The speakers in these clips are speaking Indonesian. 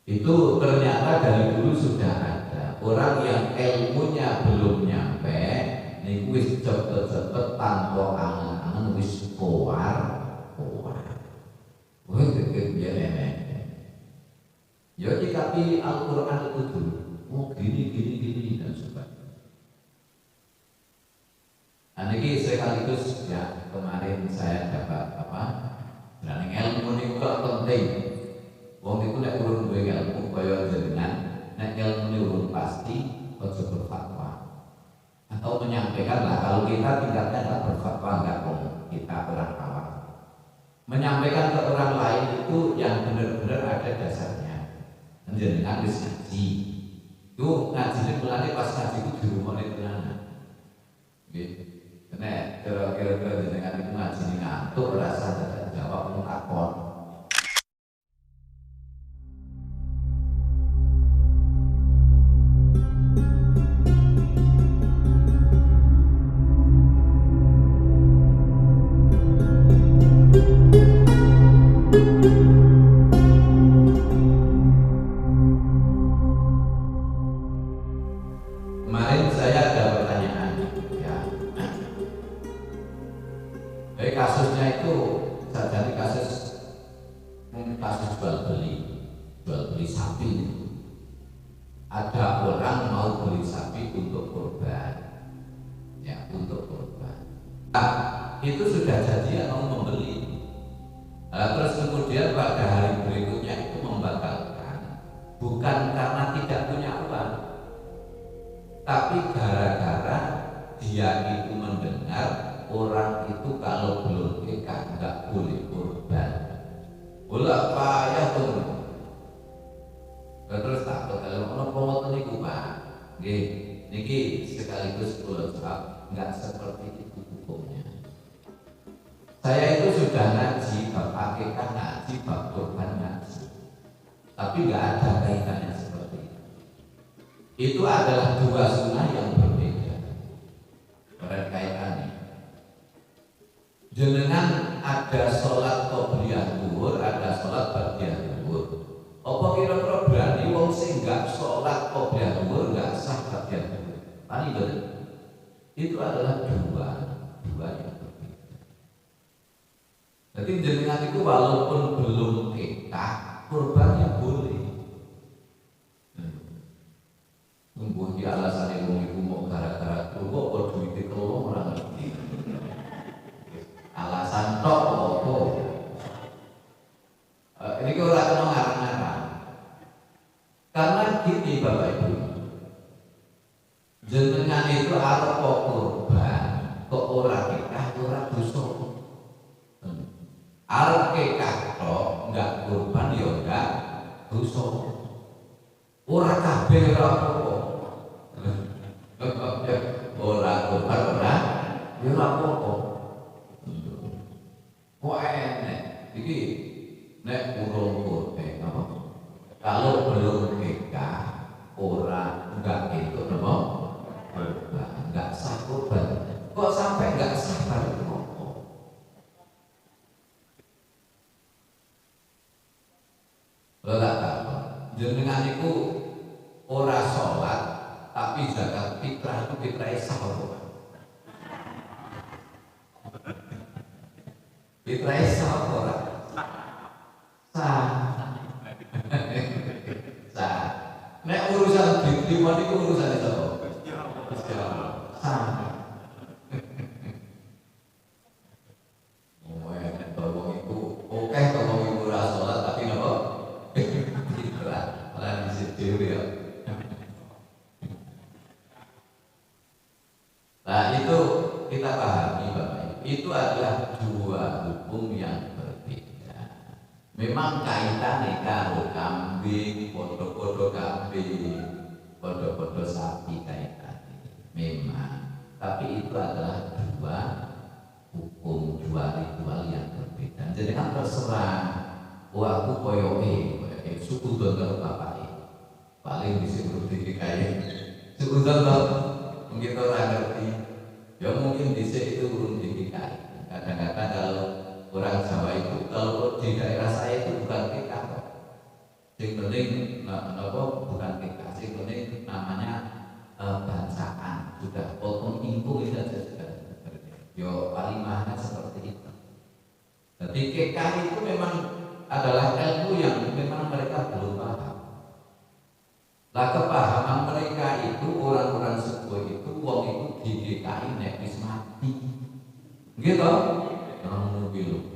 Itu ternyata dari dulu sudah ada orang yang ilmunya belum nyampe, niku wis cepet-cepet tanpa angan-angan wis keluar. Wah, deket dia nenek. Ya jika pilih Al-Quran itu dulu, oh gini dan sebagainya. Nah, ini sekaligus ya kemarin saya dapat apa? Dan ilmu ini kok penting. Wong itu nek urun duwe ilmu kaya jenengan, nek ilmu urun pasti aja berfatwa. Atau menyampaikan lah kalau kita tingkatnya tak berfatwa enggak kok kita orang awam. Menyampaikan ke orang lain itu yang benar-benar ada dasarnya. Jenengan wis ngaji. Itu ngaji mulane pas ngaji itu di rumah tenan. Nggih. Nek kira-kira jenengan itu ngaji ngantuk rasa tidak jawab takon. Kemarin saya ada pertanyaan ya. Kasusnya itu jadi kasus jual beli sapi. Ada orang mau beli sapi untuk kurban, ya untuk kurban. Nah, itu sudah jadi mau membeli. Terus kemudian pada hari berikutnya itu membatalkan, bukan karena tidak punya uang, tapi gara-gara dia itu mendengar orang itu kalau belum nikah nggak boleh kurban. Boleh payah tuh. Terus takut kalau orang promotor niku Pak. Nggih, niki sekaligus kula jawab nggak seperti itu hukumnya. Saya itu sudah ngaji bab akikah, ngaji bab kurban ngaji. Tapi nggak ada kaitannya seperti itu. Itu adalah dua sunnah yang berbeda. Berkaitannya. Jenengan ada sholat qobliyah zuhur, ada sholat ba'diyah zuhur. Apa kira-kira berani wong sing enggak sholat qobliyah zuhur enggak sah ba'diyah zuhur? Tani betul. Itu adalah dua yang berbeda. Jadi jenengan itu walaupun belum nikah, kurbannya boleh. Tunggu di alasan yang ibu mau gara-gara tunggu kok duitnya kelong orang ngerti. Alasan tok apa? Ini orang kena ngarang-ngarang. Karena gini Bapak Ibu, jenengan itu arep kurban, kok ora nikah ora dosa. Arep nikah tok enggak kurban ya enggak dosa. Ora kabeh ora apa-apa. Ora kurban ora ya ora apa-apa. Kok enek iki nek urung kurban apa? Kalau belum nikah ora enggak itu napa? Enggak sah kurban. Kok sampai enggak sah bareng apa? Lha tak jenengan iku ora sholat tapi zakat fitrah itu fitrah sah apa? Fitrah sah apa? Sah. Sah. Nek urusan diterima itu urusan itu apa? Sah. Tolong itu oke kalau ibu ora sholat tapi napa? Fitrah. Malah disitu ya. Nah itu kita pahami Bapak Ibu, itu adalah dua hukum yang berbeda. Memang kaitannya karo kambing, podo-podo kambing, podo-podo sapi kaitannya. Memang, tapi itu adalah dua hukum, dua ritual yang berbeda. Jadi kan terserah, aku koyoke, suku dodo bapak paling disebut diri kaya, suku dodo. Mungkin orang ngerti, ya mungkin bisa itu urun dikikai. Kadang-kadang kalau orang Jawa itu, kalau di daerah saya itu bukan PK, Sing penting bukan PK, sing penting namanya bancaan. Sudah potong ingkung itu saja sudah. Yo palimahnya seperti itu. Jadi KK itu memang adalah ilmu yang memang mereka belum paham. Lah kepahaman mereka itu orang-orang sepuh itu wong itu di GKI nek wis mati. Gitu. Nang mobil.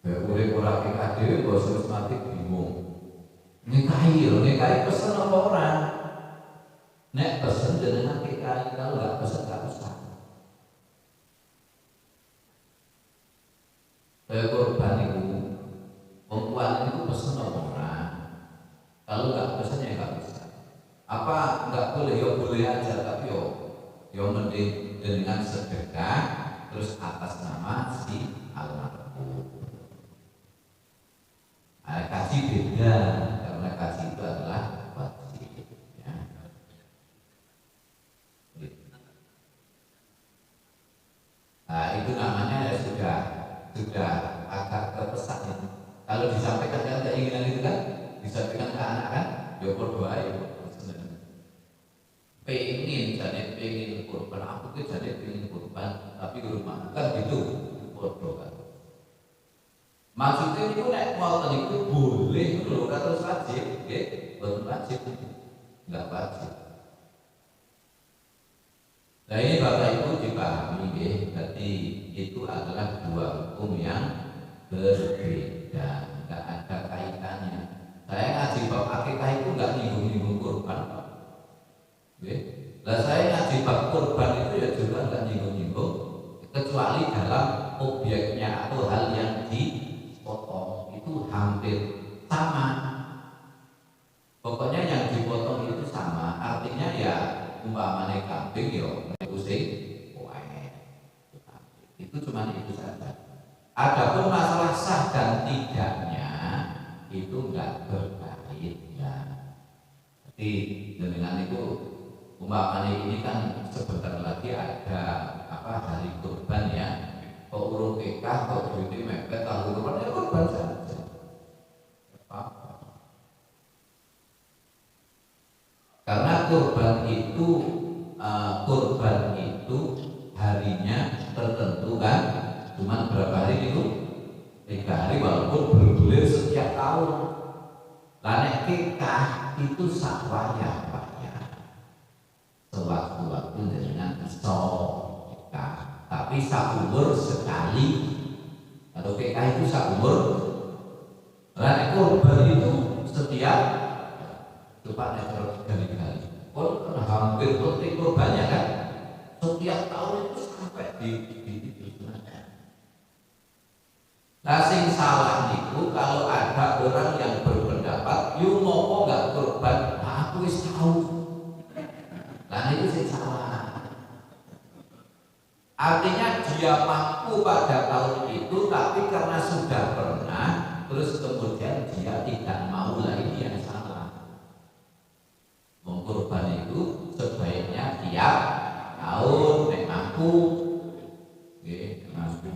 Urip ora PK dhewe kok wis mati bingung. Nikahi pesen apa orang? Nek pesen jenengan nikahi, kalau nggak pesen nggak usah. Korban itu, perempuan itu pesen apa orang? Kalau nggak pesen ya nggak bisa. Apa nggak boleh? Ya boleh aja, tapi yo mending dengan sedekah terus atas nama si almarhum. Kasih beda. Karena kasih itu adalah wajib ya. Nah, itu namanya ya sudah agak terpesak itu. Kalau disampaikan kan keinginan itu kan, disampaikan ke anak kan, ya berdoa ya. Pengen kurban, aku tuh jadi pengen kurban, tapi rumah kan gitu, berdoa. Maksudnya itu nek mau itu boleh dulu kata wajib, belum wajib, nggak wajib. Nah ini Bapak Ibu dipahami, berarti itu adalah dua hukum yang berbeda, nggak ada kaitannya. Saya ngaji bab akikah itu nggak nyinggung-nyinggung kurban, Pak. Lah saya ngaji bab kurban itu ya juga nggak nyinggung-nyinggung, kecuali dalam objeknya atau hal yang dipotong itu hampir sama. Pokoknya yang dipotong itu sama, artinya ya umpamanya kambing yo pusing, itu cuma itu saja. Adapun masalah sah dan tidaknya itu enggak berkait ya. Jadi dengan itu umpamanya ini kan sebentar lagi ada hari kurban ya. Kok urung nikah, kok duitnya mepet, kalau kurban ya kurban saja. Karena kurban itu harinya tertentu kan, cuma berapa hari itu? 3 hari walaupun bergulir setiap tahun. Lanek nikah itu sakwaya Pak ya. Sewaktu-waktu dengan iso nikah, tapi saumur sekali. Atau nikah itu saumur. Lanek kurban itu setiap depannya terus kali-kali. Hampir penting kurbannya kan. Setiap tahun itu sampai di Nah sing salah itu kalau ada orang yang berpendapat yu ngopo enggak kurban, aku wis tahu. Nah itu sing salah. Artinya dia mampu pada tahun itu, tapi karena sudah pernah, terus kemudian dia tidak mau lagi, yang salah. Mengkurban itu sebaiknya tiap tahun nek mampu. Nggih, mampu.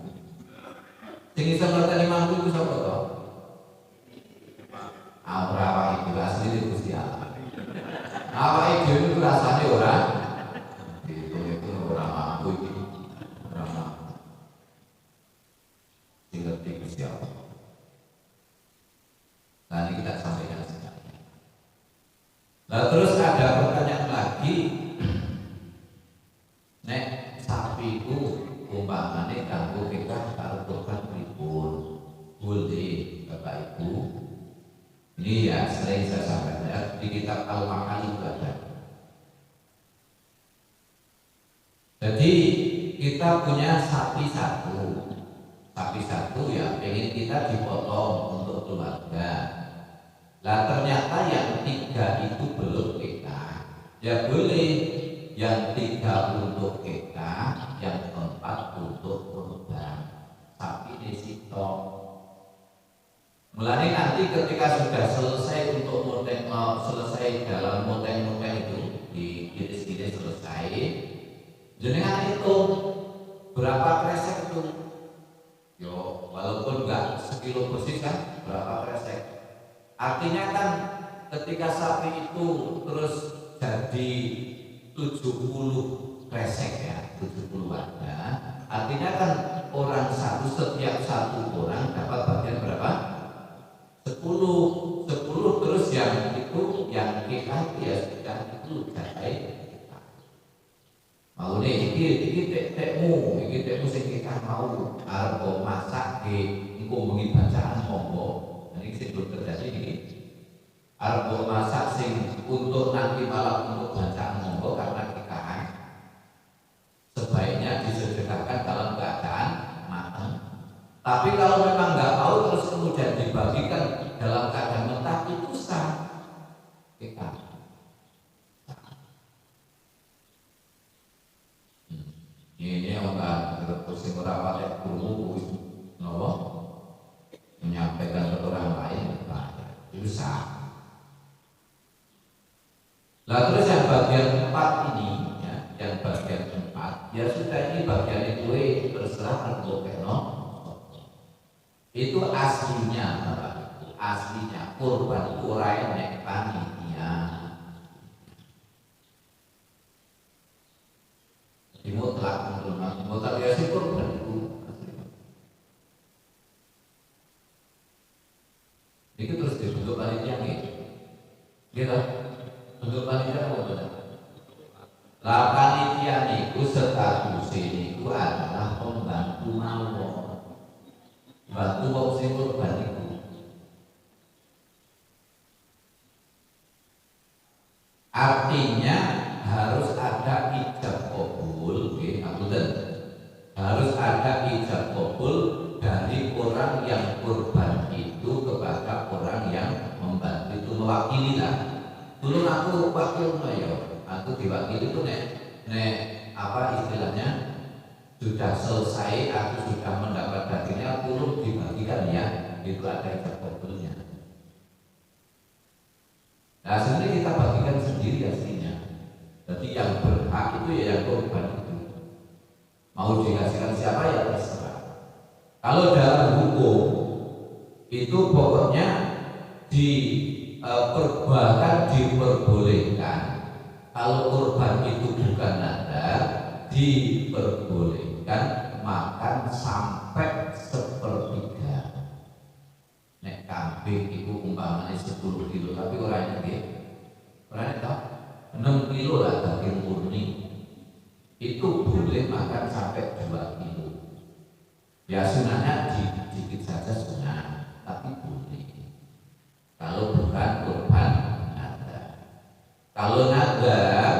Sing iso ngerteni mampu itu sapa to? Awak iki asli di Gusti Allah. Awak iki itu rasane ora itu ora mampu iki. Ora mampu. Sing ngerti Gusti Allah. Nah, ini kita sampaikan sekali. Nah, terus ada pertanyaan lagi. Nek sapi itu umpamane kanggo kita karo kurban pripun? Boleh Bapak Ibu. Ini ya sering saya sampaikan di kitab Al-Maqal itu ada. Jadi kita punya sapi satu ya pengen kita dipotong untuk keluarga. Lah ternyata yang 3 itu belum kita. Ya boleh yang 3 untuk kita, yang 4 untuk kurban. Sapi di situ. Mulanya nanti ketika sudah selesai untuk selesai dalam monteng itu diiris-iris selesai, jenengan itu berapa kresek itu? Yo, walaupun enggak sekilo persis kan, berapa kresek? Artinya kan ketika sapi itu terus jadi 70 kresek ya, 70 wadah. Artinya kan orang satu, setiap satu orang dapat bagian berapa? 10 terus yang itu yang kita ya sudah itu jadi kita. Mau nih iki tekmu sing kita mau arep masak di engko bengi bacaan monggo. Ini sing terjadi ini. Arep masak sing untuk nanti malam untuk bacaan monggo karena kita sebaiknya disedekahkan dalam keadaan matang. Tapi kalau memang nggak mau terus kemudian dibagikan dalam keadaan mentah itu sah. Kita. Ini orang terus orang pakai guru, nopo menyampaikan ke orang lain, itu sah. Lah terus yang bagian 4 ini, ya, yang bagian 4, ya sudah ini bagian itu terserah no. Itu aslinya, Bapak Ibu, aslinya kurban itu orang nek panitia. Jadi mutlak ya si kurban itu. Itu terus dibentuk panitia gitu. Gitu. Bentuk panitia apa benar? Lah panitia niku status niku adalah pembantu mawon. Bantu wong sing kurban niku. Artinya harus ada ijab kabul, harus ada ijab kabul dari orang yang kurban itu kepada orang yang membantu itu mewakili lah. Dulu aku wakil ya, aku diwakili itu nek apa istilahnya sudah selesai, aku sudah mendapat dagingnya, turun dibagikan ya, itu ada ijab kabulnya. Nah sebenarnya kita bagikan sendiri aslinya. Jadi yang berhak itu ya yang korban itu. Mau dikasihkan siapa ya terserah. Kalau dalam hukum itu pokoknya bahkan diperbolehkan. Kalau korban itu bukan nadar, diperbolehkan makan sampai 1/3. Nek kambing itu umpamanya 10 kilo, tapi orangnya tahu 6 kilo lah daging murni, itu boleh makan sampai 2 kilo. Ya sunahnya dikit saja sunah, tapi boleh. Kalau bukan kurban nadar. Kalau nadar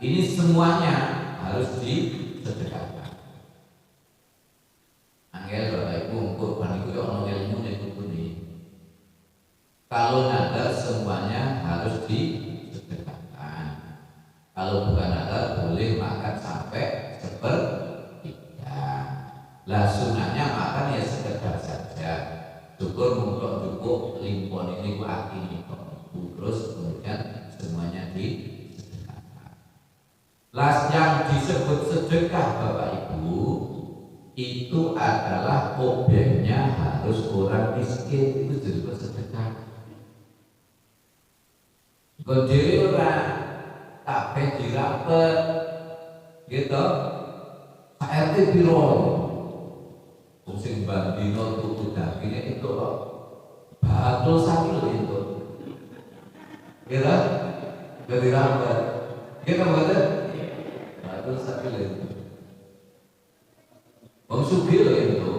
ini semuanya harus disedekahkan. Angel Bapak Ibu kurban itu ono ilmu itu bunyi. Kalau nadar semuanya harus disedekahkan. Kalau bukan nadar boleh makan sampai 1/3. Lah sunahnya makan ya sekedar saja. Cukup limpon ini ku akini terus kemudian semuanya disedekahkan. Las yang disebut sedekah Bapak Ibu itu adalah objeknya harus orang miskin, itu disebut sedekah. Kondiri orang kabeh dirapet gitu. RT piro sing bandino tuku dagingnya itu kok batul sakit itu kira dirapet kita betul batul sakit itu wong sugih lho itu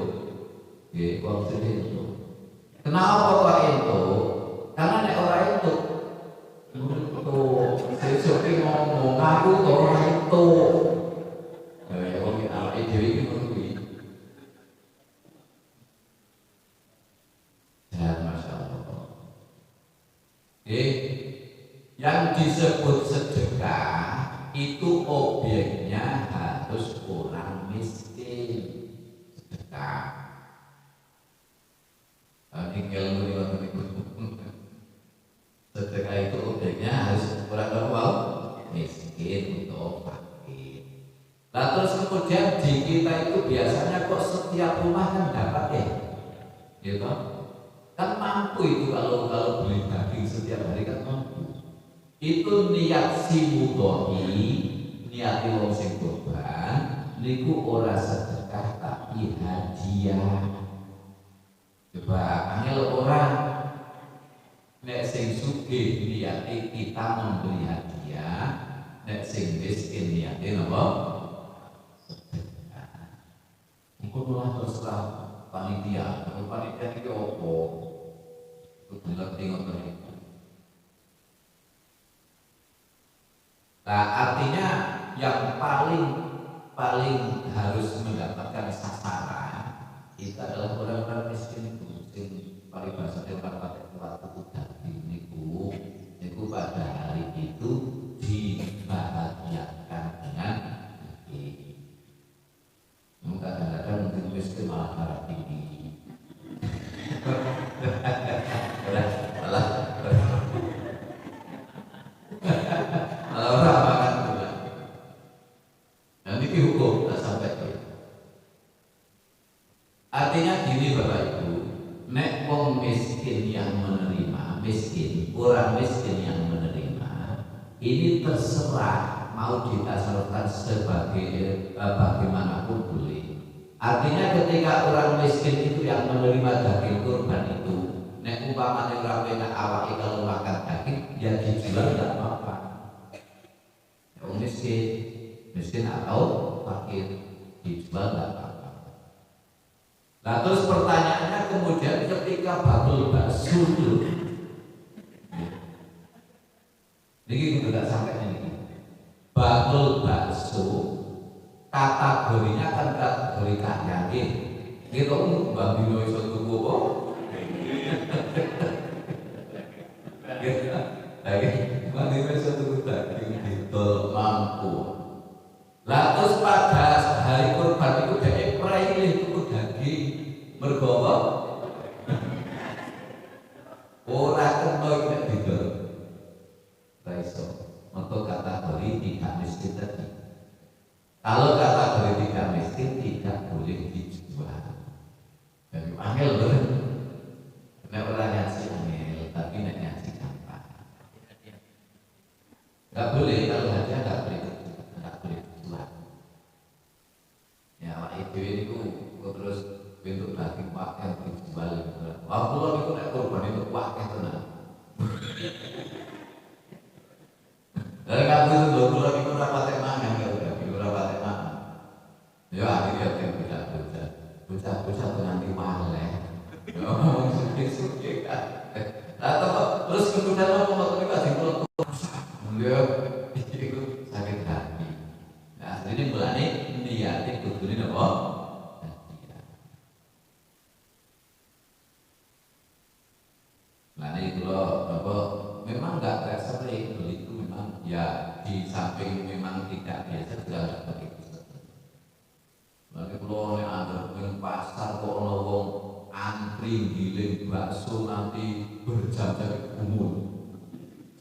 nggih wong sugih itu. Kenapa kok itu? Karena nek ora itu sesuk ngomong aku kok ora itu. Ya wong awake dhewe iki ngono kuwi. Ya masyaallah. Yang disebut sedekah itu objeknya harus orang miskin. Sedekah. Ini ilmu di waktu itu. Sedekah itu objeknya harus orang normal, miskin atau fakir. Nah terus kemudian di kita itu biasanya kok setiap rumah kan dapat ya, gitu. Kan mampu itu kalau beli daging setiap hari kan mampu. Itu niat si mudhoi, niat wong sing kurban niku ora sedekah tapi hadiah. Coba angel orang nek sing sugih niate kita memberi hadiah, nek sing miskin niate napa? Sedekah. Iku malah terserah panitia. Kalau panitia iki opo? Kudu ngerti ngoten iki. Nah, artinya yang paling harus mendapatkan sasaran itu adalah orang-orang miskin itu, sing paribasa orang pakai waktu daging niku pada hari itu dibahagiakan dengan daging. Kadang-kadang mungkin miskin malah darah tinggi. Malah orang makan gula. Nah ini hukum tak sampai itu. Artinya gini Bapak Ibu, nek wong miskin yang menerima, orang miskin yang menerima, ini terserah mau ditasarufkan sebagai bagaimanapun boleh. Artinya ketika orang miskin itu yang menerima daging kurban itu, nek umpamanya orang penak awake kalau makan daging, ya dijual tidak apa-apa. Orang miskin atau fakir dijual tidak apa-apa. Nah terus pertanyaannya kemudian ketika bakul bakso itu, ini tidak sampai ini. Bakul bakso kategorinya kan kategori kaya gitu Mbak Bino iso tuku kok lagi Mbak Bino iso tuku daging didol mampu. Lah terus pada hari kurban itu dhek prailih tuku daging mergo ora kena nek didol ra iso mengko kategori tidak miskin tadi. Kalau kategori tidak miskin tidak boleh dijual. Jadi angel bener. Nek orang ngasih angel, tapi nek ngasih gampang. Gak boleh kalau hadiah gak boleh dijual. Ya Pak Ibu ini terus bentuk daging pakai dijual. Wah kalau itu nek korban itu pakai tenang. Dari kamu itu dulu lagi itu rapat mangan kalau rapat mangan. Ya akhirnya yang bocah nanti maleh. Ngomong suki kan. Atau terus kemudian ngomong itu kasih pulang. Beliau itu sakit hati. Nah jadi mulanya niatnya kudu ini apa? Mulanya itu loh apa? Memang nggak sering beli itu memang ya di samping memang tidak biasa juga nggak begitu. Lagi kalau oleh antar pasar kok ono wong antri giling bakso nanti berjam-jam umur.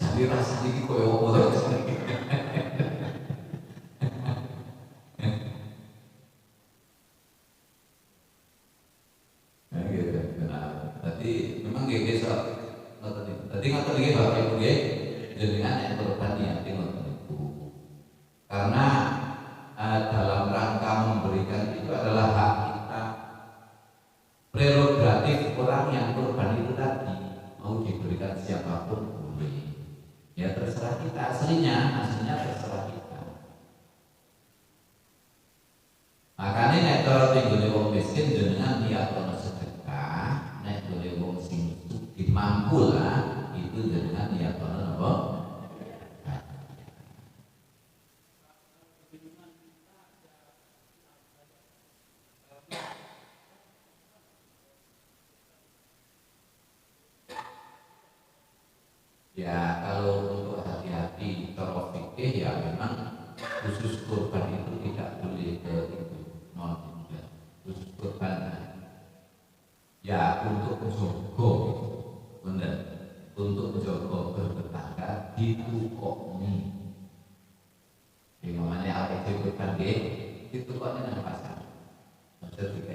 Jadi rasanya ini koyo apa terus. Nah gitu. Nah, tadi memang gitu soal tadi ngotot iki Bapak Ibu nggih jenengan yang korban niate ngoten niku. Karena dalam rangka memberikan itu adalah hak kita, prerogatif orang yang korban itu tadi mau diberikan siapapun boleh. Ya terserah kita, aslinya terserah kita. Makanya nek cara tinggone wong miskin jenengan niat ono sedekah, nek boleh wong sing mampu lah itu jenengan niat ono apa? Ya kalau untuk hati-hati cara fikih ya memang khusus kurban itu tidak boleh ke itu non khusus kurban ya untuk menjogo benar untuk menjogo bertetangga ditukokni di mana apa itu kurban ditukokni dengan pasar maksud juga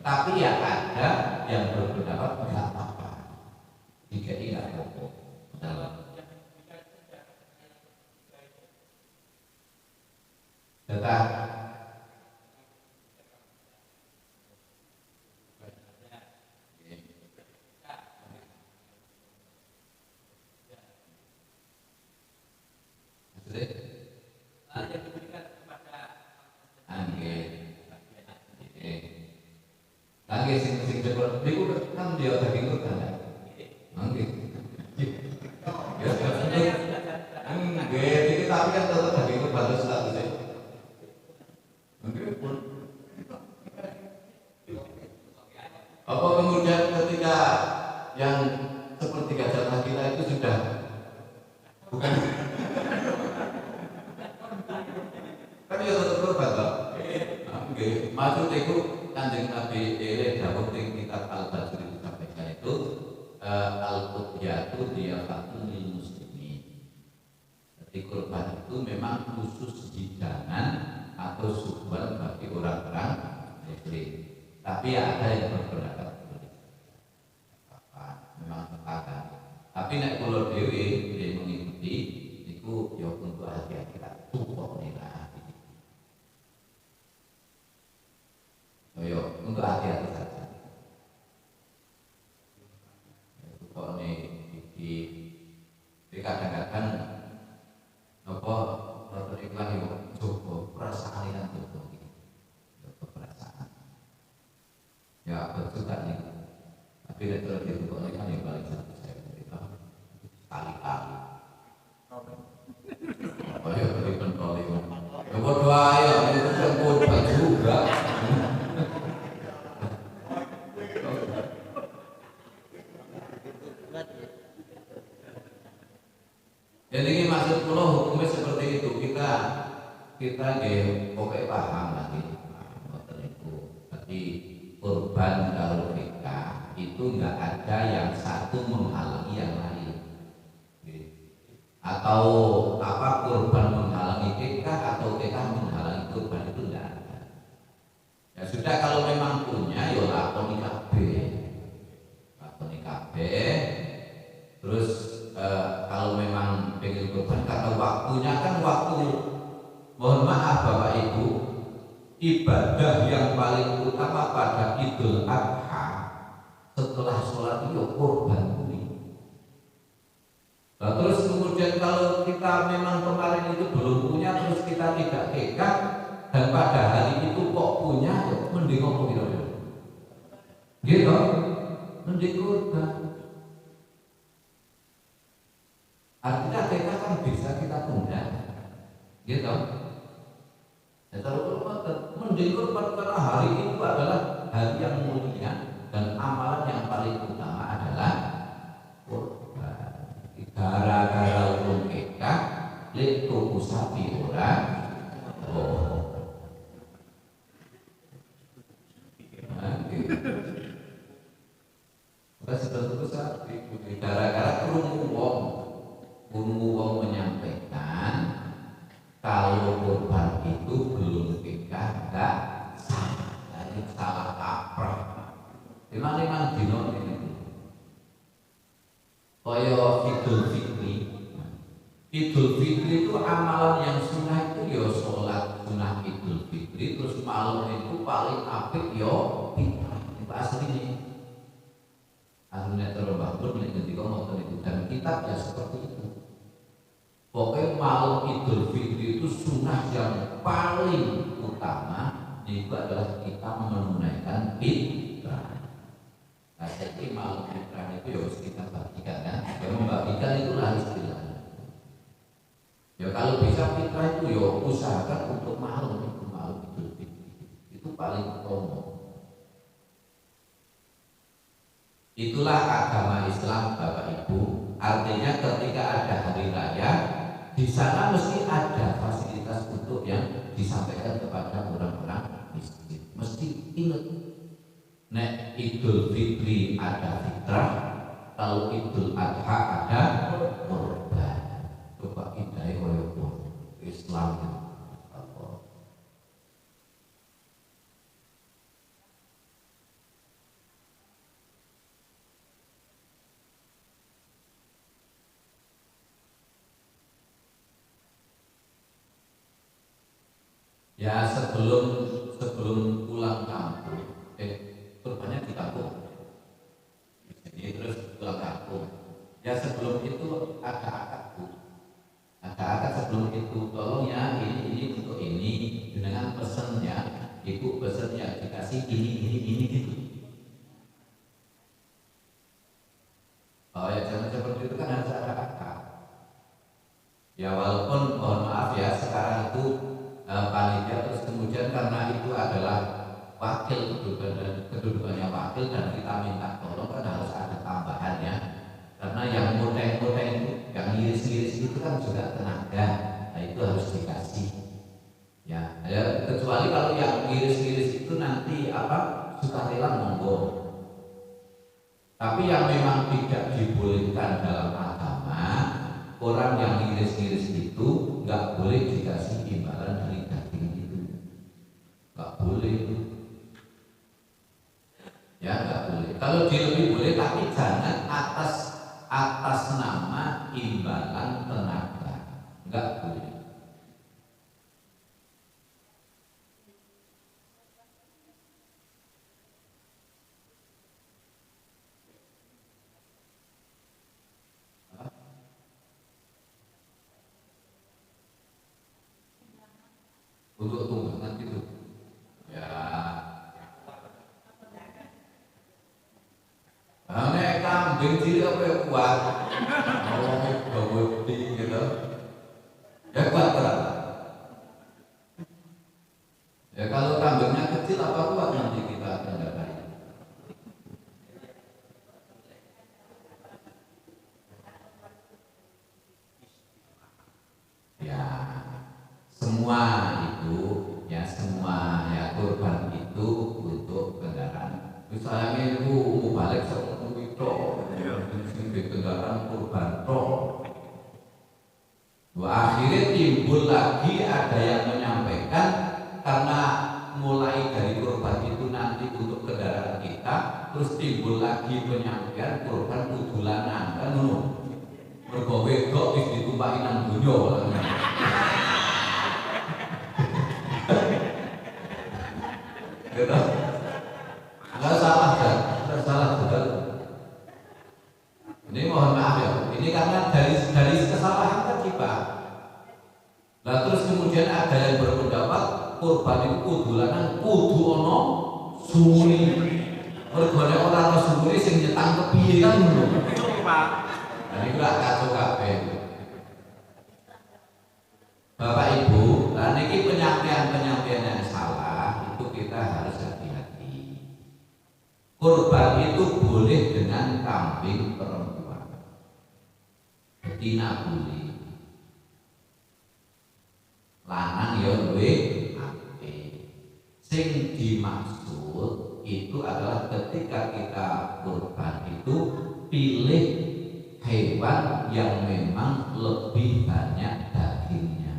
tapi ya ada yang berpendapat nggak apa-apa apa-apa. Dalam data Angge sing jebol niku kan dia daging kurban. Angge. Ya Angge iki tapi kan tetep daging kurban terus tak bisa. Angge pun. Apa kemudian ketika yang sepertiga jatah kita itu sudah bukan kan ya tetep kurban toh. Angge maksud iku Kanjeng Nabi dawuh ing kitab Al-Bajr disampaikan itu al-qudyatu diyafatun lil muslimin. Jadi kurban itu memang khusus hidangan atau suguhan bagi orang-orang muslim. Tapi ada yang berpendapat memang tepakan. Tapi nek kula dhewe dia mengikuti niku ya untuk hati-hati kita tukok nila. Ayo untuk hati-hati saja. Kok di kadang-kadang apa nonton iklan itu coba perasaan yang coba perasaan. Ya betul tak nih. Tapi kalau itu kok kan yang paling satu saya cerita kali-kali. Oh ya beri pentol itu. Coba doa ya itu kan juga. Jadi ini maksud kula hukumnya seperti itu. Kita nggih pokoke paham lagi. Ngoten niku. Tapi kurban kalau nikah itu enggak ada yang satu menghalangi yang lain. Atau apa kurban menghalangi nikah atau nikah menghalangi kurban itu enggak ada. Ya sudah kalau memang punya ya lakoni kabeh. Lakoni kabeh. Terus kalau memang pengen kurban karena waktunya kan waktu, mohon maaf Bapak Ibu, ibadah yang paling utama pada Idul Adha setelah sholat itu kurban ini. Nah, terus kemudian kalau kita memang kemarin itu belum punya, terus kita tidak tekad dan pada hari itu kok punya, ya mending ngomong gitu, mending kurban. Artinya kita kan bisa kita tunda, gitu. Ya kalau mending kurban karena hari itu adalah hari yang mulia dan amalan yang paling utama adalah kurban. Gara-gara hukum kita, lek tuku sapi orang, kita sudah tuku sapi, gara-gara kerumuh wong. Wong menyampaikan kalau kurban itu belum nikah enggak sah, jadi salah kaprah. Memang dino ini. Kaya Idul Fitri. Idul Fitri itu amalan yang sunnah itu ya sholat sunnah Idul Fitri, terus malam itu paling apik ya fitrah. Itu aslinya. Aslinya terubah pun ketika mau itu dan kitab ya seperti itu. Pokoknya malam Idul Fitri itu sunnah yang paling utama itu adalah kita menunaikan fitrah. Nah, jadi malam fitrah itu ya harus kita bagikan kan? Ya membagikan itulah istilahnya. Ya kalau bisa fitrah itu ya usahakan untuk malam Idul Fitri itu paling utama. Itulah agama Islam Bapak Ibu. Artinya ketika ada hari raya di sana mesti ada fasilitas untuk yang disampaikan kepada orang-orang miskin. Mesti ingat, nek Idul Fitri ada fitrah, kalau Idul Adha ada kurban. Coba indai koyo Islam itu. Ya sebelum pulang kampung, kurbannya di kampung. Jadi terus pulang kampung. Ya sebelum itu ada akad Bu. Ada akad sebelum itu. Tolong ya ini untuk ini dengan pesennya, ibu pesen ya dikasih ini gitu. Oh ya jangan seperti itu kan harus ada akad. Ya walaupun mohon maaf ya sekarang itu panitia terus kemudian karena itu adalah wakil kedudukannya wakil dan kita minta tolong kan harus ada tambahannya karena yang muteng-muteng itu yang ngiris-ngiris itu kan juga tenaga, nah itu harus dikasih ya kecuali kalau yang ngiris-ngiris itu nanti sukarela monggo, tapi yang memang tidak dibolehkan dalam agama, orang yang ngiris-ngiris itu nggak boleh dikasih imbalan dari daging itu, nggak boleh itu, ya nggak boleh. Kalau dilebih boleh, tapi jangan atas nama imbalan tenaga, nggak boleh. Untuk tunggangan gitu ya nek kambing cilik apa ya kuat ngomongnya gawedi gitu ya kuat berapa ya kalau kambingnya kecil apa kuat nanti kita akan dapat ya semua itu ya semua ya kurban itu untuk kendaraan. Misalnya itu mau balik sama itu, di kendaraan kurban toh. Akhirnya timbul lagi ada yang menyampaikan karena mulai dari kurban itu nanti untuk kendaraan kita, terus timbul lagi penyampaian kurban kudu lanang kan ngono. Mergo wedok wis ditumpaki nang donya. Gitu. Nggak salah kan? Nggak salah juga. Ini mohon maaf ya. Ini karena dari kesalahan tadi Pak. Nah terus kemudian ada yang berpendapat kurban itu kudu lanang kudu ono sumuri. Mergone ora ono sumuri sing nyetang kepiye kan ngono. Pak. Nah iki lak kacau kabeh. Bapak Ibu, nah niki penyampaian yang salah itu kita harus hati-hati. Kurban itu boleh dengan kambing perempuan, betina boleh, lanang ya luwe ate. Sing dimaksud itu adalah ketika kita kurban itu pilih hewan yang memang lebih banyak dagingnya.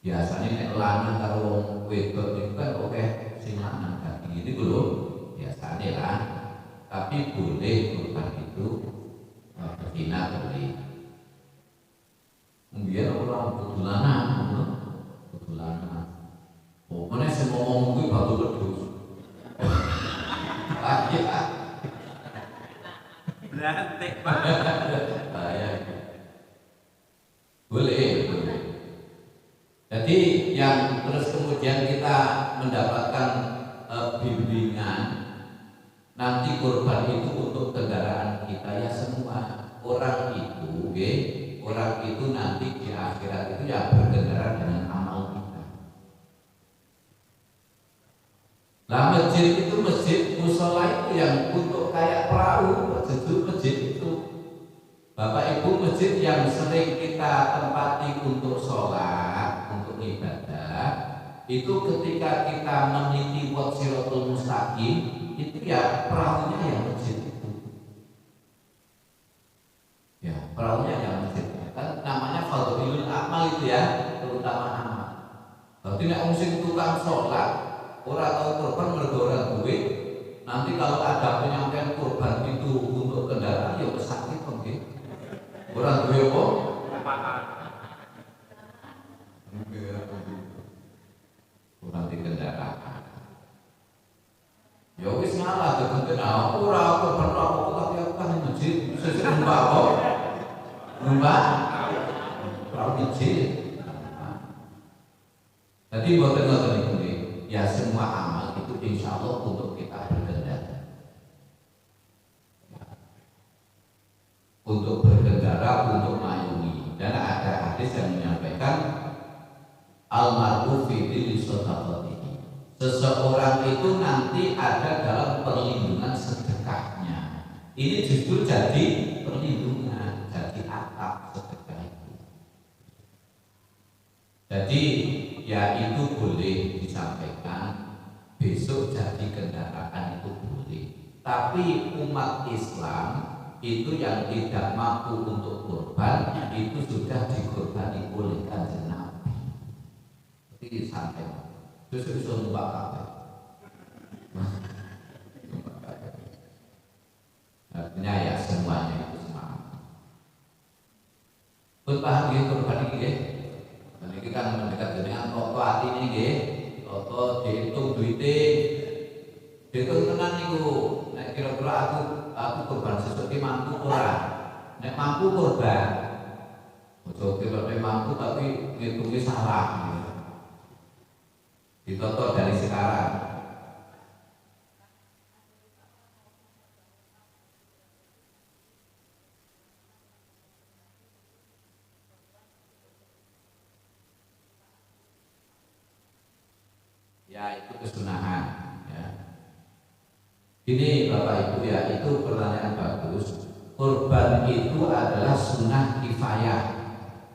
Biasanya nek lanang karo wong wedok itu kan oke sing lanang daging ini dulu biasanya lah, tapi boleh kurban itu betina boleh. Mungkin orang kudu lanang. Pokoknya semua ngomong kuwi batu pedus. Berantek Pak. Boleh. Jadi yang terus kemudian kita mendapatkan bimbingan nanti kurban itu untuk kendaraan kita ya semua orang itu nanti di akhirat itu ya berkendaraan dengan amal kita. Nah masjid itu masjid musola itu yang untuk kayak perahu masjid itu. Bapak Ibu masjid yang sering kita tempati untuk sholat, untuk ibadah, itu ketika kita meniti Siratul Mustaqim, itu ya perahunya yang masjid itu. Ya perahunya yang masjid. Kan namanya Fadhilul Amal itu ya, terutama amal. Berarti nek wong sing tukang sholat, ora tau kurban mergo ora duwe, nanti kalau ada penyampaian kurban itu untuk kendaraan ya pesakit nggih. Orang duwe apa? numpak perahu kecil. Jadi boten-boten itu ya, semua amal itu insya Allah untuk kita berkendara, untuk berkendara, untuk mayungi. Dan ada hadis yang menyampaikan almarhum fi shadaqatihi, seseorang itu nanti ada dalam perlindungan sedekahnya. Ini justru jadi perlindungan, jadi atap sedekah itu. Jadi ya itu boleh disampaikan, besok jadi kendaraan itu boleh. Tapi umat Islam itu yang tidak mampu untuk kurban itu sudah dikurbani oleh Kanjeng Nabi. Jadi sampai terus numpak kabeh. Artinya ya semuanya itu semangat. Pun paham ya kurban ini ya. Ini kan mendekat dengan toko hati ini nggih. Toko dihitung duite. Dihitung tenan niku. Nek kira-kira aku kurban sesuk ki mampu ora? Nek mampu kurban. Ojo kira mampu tapi ngitungnya salah. Ditoto dari sekarang. Ya itu kesunahan ya. Ini Bapak Ibu ya, itu pertanyaan bagus. Kurban itu adalah sunnah kifayah,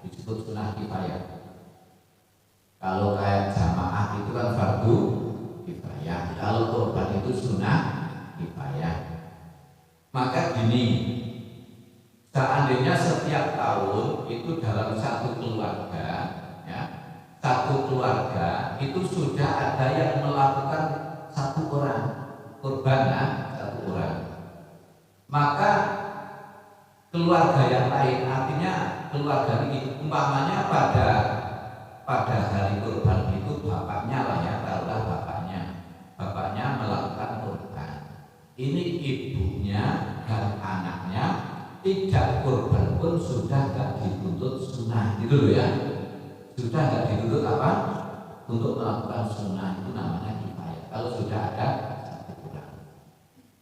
disebut sunnah kifayah. Kalau kayak jamaah itu kan fardu kifayah. Kalau kurban itu sunnah kifayah. Maka gini, seandainya setiap tahun itu dalam satu keluarga ya, satu keluarga itu sudah ada yang melakukan satu orang kurban, satu orang, maka keluarga yang lain, artinya keluarga ini umpamanya pada hari kurban itu bapaknya lah ya, taruhlah bapaknya melakukan kurban, ini ibunya dan anaknya tidak kurban pun sudah tidak dituntut sunnah gitu loh ya. Sudah tidak dituntut apa? Untuk melakukan sunnah, itu namanya kifayah. Kalau sudah ada satu kurang,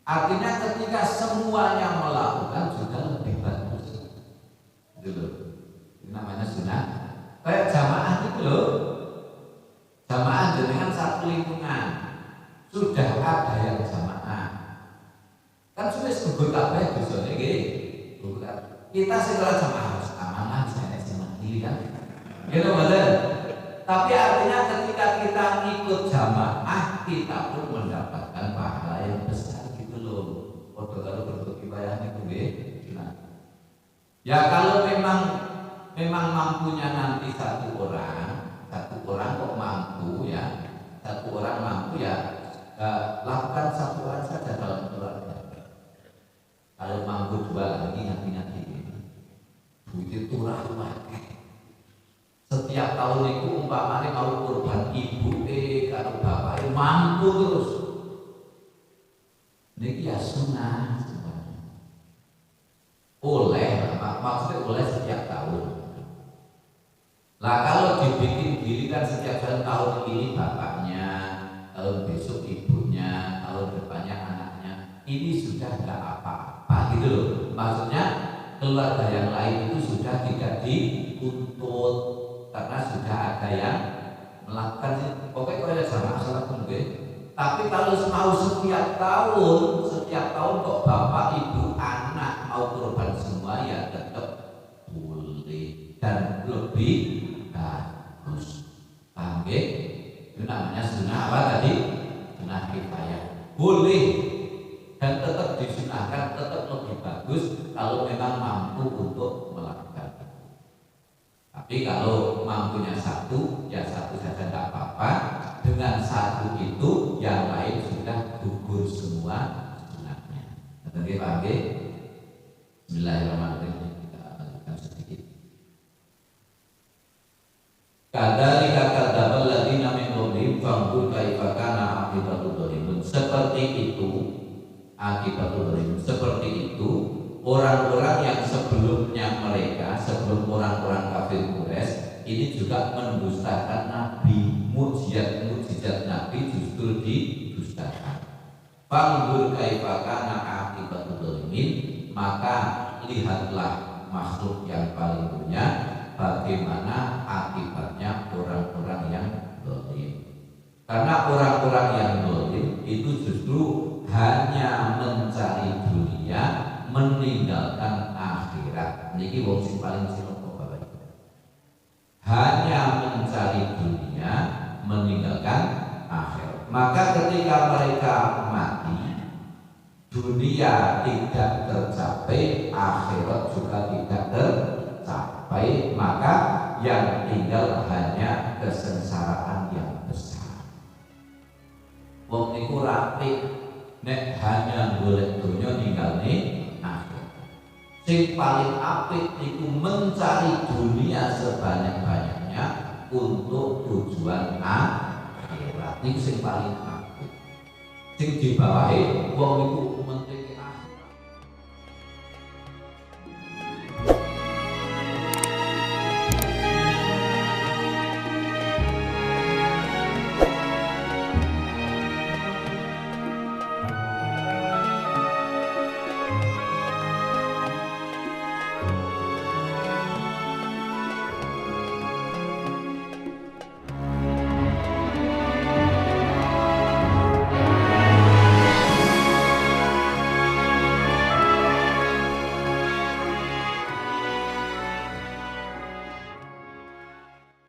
artinya ketika semuanya melakukan sudah lebih bagus. Itu loh, itu namanya sunnah. Kayak jamaah itu loh, jamaah dengan satu lingkungan sudah ada yang jamaah. Kan sudah sebut kabeh dosane nggih. Kita segera jamaah harus amanah saya sendiri kan. Gitu betul. Tapi artinya ketika kita ikut jamaah, kita pun mendapatkan pahala yang besar gitu loh. Padahal kalau bentuk ibadah itu ya kalau memang mampunya nanti satu orang kok mampu ya, satu orang mampu ya, lakukan satu orang saja dalam keluarga. Kalau mampu dua lagi nanti duit itu rakyat. Setiap tahun itu umpamanya kalau kurban ibu kalau bapak mampu terus. Ini ya sunnah oleh maksudnya oleh setiap tahun. Lah kalau dibikin diri kan setiap tahun ini bapaknya, tahun besok ibunya, tahun depannya anaknya, ini sudah tidak apa-apa gitu loh. Maksudnya keluarga yang lain itu sudah tidak dituntut karena sudah ada yang melakukan. Pokoknya sama salah pun gue. Tapi kalau mau setiap tahun kok bapak ibu anak mau kurban semua ya tetap boleh dan lebih bagus. Oke, itu namanya sunnah apa tadi? Sunnah kifayah. Boleh dan tetap disunahkan, tetap lebih bagus kalau memang mampu untuk melakukan. Tapi kalau mampunya satu, ya satu saja tidak apa-apa. Dengan satu itu, yang lain sudah gugur semua sunatnya. Nanti pagi, Bismillahirrahmanirrahim, kita lanjutkan sedikit. Kadzalika kadzdzabal ladzina min qablihim fanzur kaifa kana aqibatul dzalimin. Seperti itu akibatul dzalimin. Seperti itu orang-orang yang sebelumnya mereka, sebelum orang-orang kafir Quraisy ini juga mendustakan Nabi, mukjizat Nabi justru didustakan. Fanzur kaifa kana aqibatul zalimin, maka lihatlah makhluk yang paling punya bagaimana akibatnya orang-orang yang zalim. Karena orang-orang yang zalim itu justru hanya mencari dunia, meninggalkan akhirat. Niki wong sing paling cilaka Bapak Ibu. Hanya mencari dunia, meninggalkan akhirat. Maka ketika mereka mati, dunia tidak tercapai, akhirat juga tidak tercapai, maka yang tinggal hanya kesengsaraan yang besar. Wong niku rapih nek hanya golek donya ninggale akhirat. Sing paling apik niku mencari dunia sebanyak-banyaknya untuk tujuan akhirat. Niku sing paling apik. Sing dibawahi wong niku